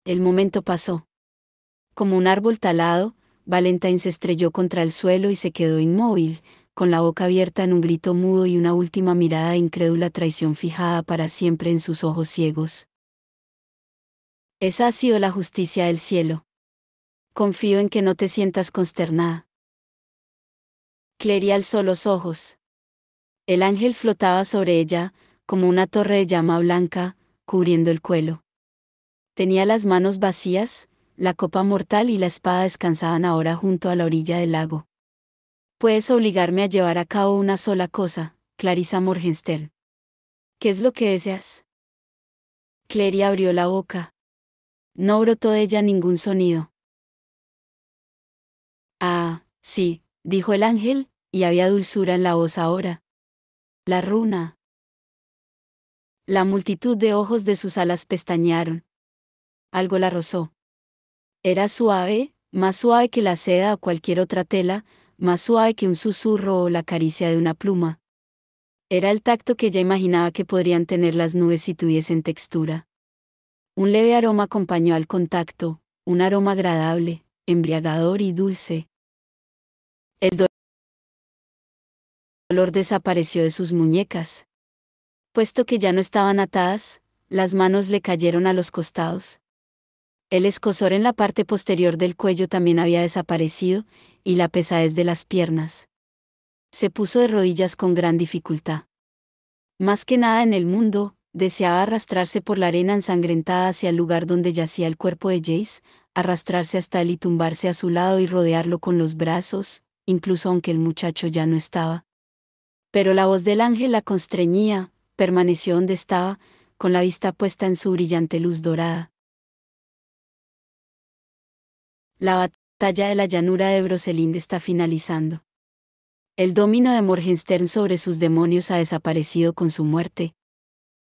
El momento pasó. Como un árbol talado, Valentine se estrelló contra el suelo y se quedó inmóvil, con la boca abierta en un grito mudo y una última mirada de incrédula traición fijada para siempre en sus ojos ciegos. Esa ha sido la justicia del cielo. Confío en que no te sientas consternada. Clary alzó los ojos. El ángel flotaba sobre ella, como una torre de llama blanca, cubriendo el cuello. Tenía las manos vacías, la copa mortal y la espada descansaban ahora junto a la orilla del lago. Puedes obligarme a llevar a cabo una sola cosa, Clarissa Morgenstern. ¿Qué es lo que deseas? Clary abrió la boca. No brotó de ella ningún sonido. Ah, sí, dijo el ángel, y había dulzura en la voz ahora. La runa. La multitud de ojos de sus alas pestañearon. Algo la rozó. Era suave, más suave que la seda o cualquier otra tela, más suave que un susurro o la caricia de una pluma. Era el tacto que ella imaginaba que podrían tener las nubes si tuviesen textura. Un leve aroma acompañó al contacto, un aroma agradable, embriagador y dulce. El dolor desapareció de sus muñecas. Puesto que ya no estaban atadas, las manos le cayeron a los costados. El escozor en la parte posterior del cuello también había desaparecido, y la pesadez de las piernas. Se puso de rodillas con gran dificultad. Más que nada en el mundo, deseaba arrastrarse por la arena ensangrentada hacia el lugar donde yacía el cuerpo de Jace, arrastrarse hasta él y tumbarse a su lado y rodearlo con los brazos, incluso aunque el muchacho ya no estaba. Pero la voz del ángel la constreñía, permaneció donde estaba, con la vista puesta en su brillante luz dorada. La batalla de la llanura de Brocelind está finalizando. El dominio de Morgenstern sobre sus demonios ha desaparecido con su muerte.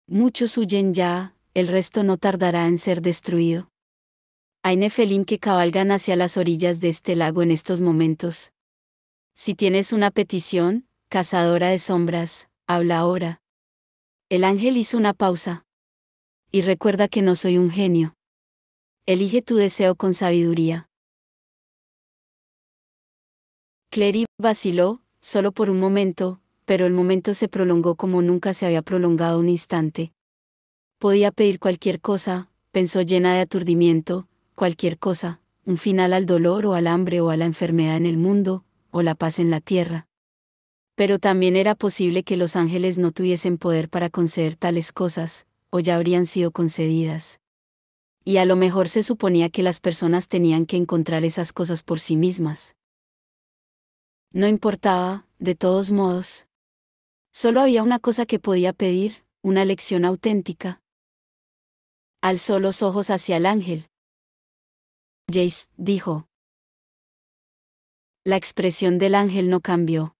Muchos huyen ya, el resto no tardará en ser destruido. Hay nefelín que cabalgan hacia las orillas de este lago en estos momentos. Si tienes una petición, cazadora de sombras, habla ahora. El ángel hizo una pausa. Y recuerda que no soy un genio. Elige tu deseo con sabiduría. Clary vaciló, solo por un momento, pero el momento se prolongó como nunca se había prolongado un instante. Podía pedir cualquier cosa, pensó llena de aturdimiento, cualquier cosa, un final al dolor o al hambre o a la enfermedad en el mundo, o la paz en la tierra. Pero también era posible que los ángeles no tuviesen poder para conceder tales cosas, o ya habrían sido concedidas. Y a lo mejor se suponía que las personas tenían que encontrar esas cosas por sí mismas. No importaba, de todos modos. Solo había una cosa que podía pedir, una lección auténtica. Alzó los ojos hacia el ángel. Jace, dijo. La expresión del ángel no cambió.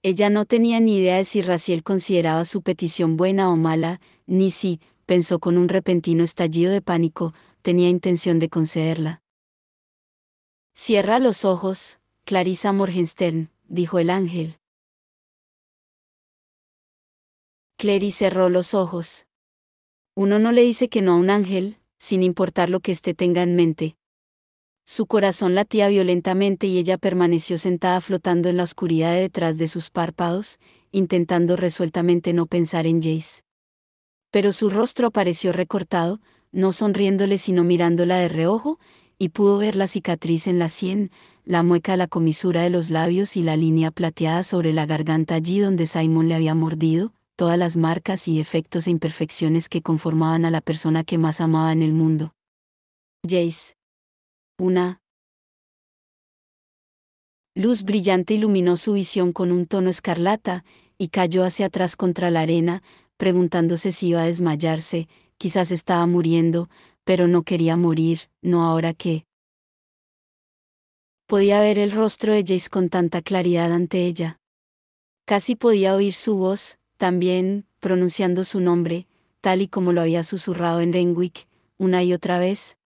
Ella no tenía ni idea de si Raziel consideraba su petición buena o mala, ni si, pensó con un repentino estallido de pánico, tenía intención de concederla. Cierra los ojos, Clarissa Morgenstern, dijo el ángel. Clary cerró los ojos. Uno no le dice que no a un ángel, sin importar lo que éste tenga en mente. Su corazón latía violentamente y ella permaneció sentada flotando en la oscuridad detrás de sus párpados, intentando resueltamente no pensar en Jace. Pero su rostro apareció recortado, no sonriéndole sino mirándola de reojo, y pudo ver la cicatriz en la sien, la mueca a la comisura de los labios y la línea plateada sobre la garganta allí donde Simon le había mordido, todas las marcas y defectos e imperfecciones que conformaban a la persona que más amaba en el mundo. Jace. Una luz brillante iluminó su visión con un tono escarlata, y cayó hacia atrás contra la arena, preguntándose si iba a desmayarse, quizás estaba muriendo, pero no quería morir, no ahora que. Podía ver el rostro de Jace con tanta claridad ante ella. Casi podía oír su voz, también, pronunciando su nombre, tal y como lo había susurrado en Renwick, una y otra vez.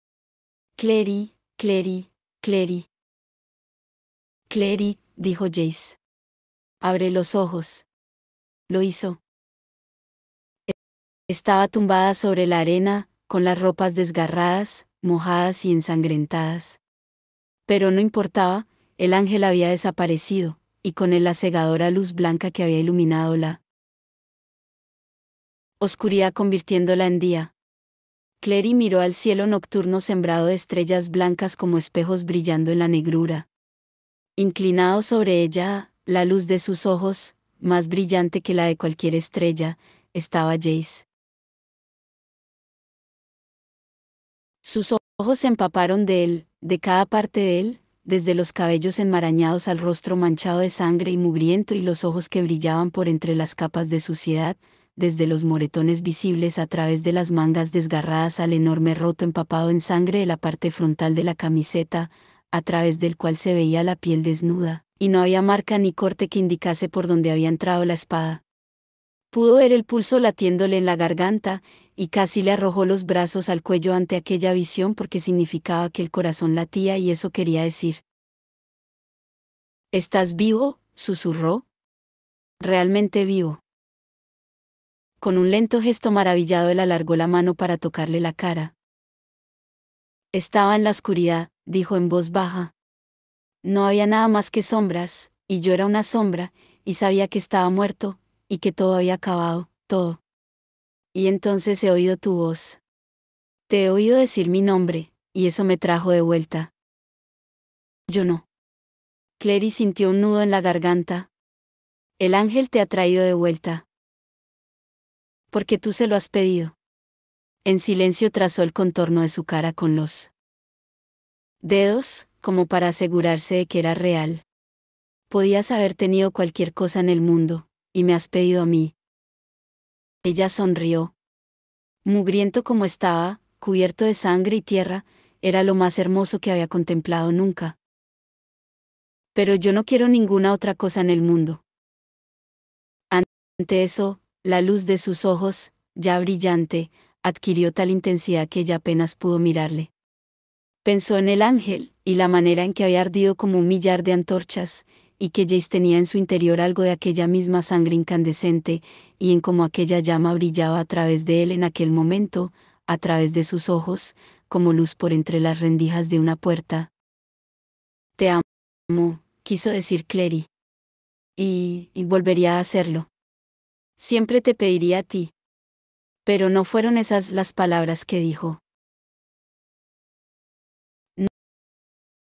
Clary, Clary, Clary. Clary, dijo Jace. Abre los ojos. Lo hizo. Estaba tumbada sobre la arena, con las ropas desgarradas, mojadas y ensangrentadas. Pero no importaba, el ángel había desaparecido, y con él la cegadora luz blanca que había iluminado la oscuridad convirtiéndola en día. Clary miró al cielo nocturno sembrado de estrellas blancas como espejos brillando en la negrura. Inclinado sobre ella, la luz de sus ojos, más brillante que la de cualquier estrella, estaba Jace. Sus ojos se empaparon de él, de cada parte de él, desde los cabellos enmarañados al rostro manchado de sangre y mugriento y los ojos que brillaban por entre las capas de suciedad, desde los moretones visibles a través de las mangas desgarradas al enorme roto empapado en sangre de la parte frontal de la camiseta, a través del cual se veía la piel desnuda, y no había marca ni corte que indicase por dónde había entrado la espada. Pudo ver el pulso latiéndole en la garganta, y casi le arrojó los brazos al cuello ante aquella visión porque significaba que el corazón latía y eso quería decir. ¿Estás vivo?, susurró. Realmente vivo. Con un lento gesto maravillado él alargó la mano para tocarle la cara. Estaba en la oscuridad, dijo en voz baja. No había nada más que sombras, y yo era una sombra, y sabía que estaba muerto, y que todo había acabado, todo. Y entonces he oído tu voz. Te he oído decir mi nombre, y eso me trajo de vuelta. Yo no. Clary sintió un nudo en la garganta. El ángel te ha traído de vuelta. Porque tú se lo has pedido. En silencio trazó el contorno de su cara con los dedos, como para asegurarse de que era real. Podías haber tenido cualquier cosa en el mundo, y me has pedido a mí. Ella sonrió. Mugriento como estaba, cubierto de sangre y tierra, era lo más hermoso que había contemplado nunca. Pero yo no quiero ninguna otra cosa en el mundo. Ante eso, la luz de sus ojos, ya brillante, adquirió tal intensidad que ella apenas pudo mirarle. Pensó en el ángel, y la manera en que había ardido como un millar de antorchas, y que Jace tenía en su interior algo de aquella misma sangre incandescente, y en cómo aquella llama brillaba a través de él en aquel momento, a través de sus ojos, como luz por entre las rendijas de una puerta. Te amo, quiso decir Clary. Y volvería a hacerlo. Siempre te pediría a ti. Pero no fueron esas las palabras que dijo.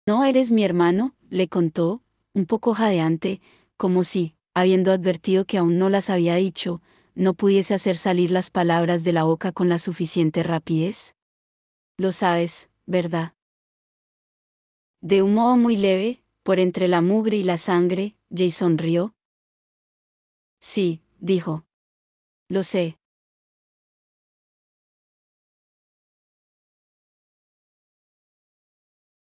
No eres mi hermano, le contó, un poco jadeante, como si, habiendo advertido que aún no las había dicho, no pudiese hacer salir las palabras de la boca con la suficiente rapidez. Lo sabes, ¿verdad? De un modo muy leve, por entre la mugre y la sangre, Jay sonrió. Sí, dijo. Lo sé.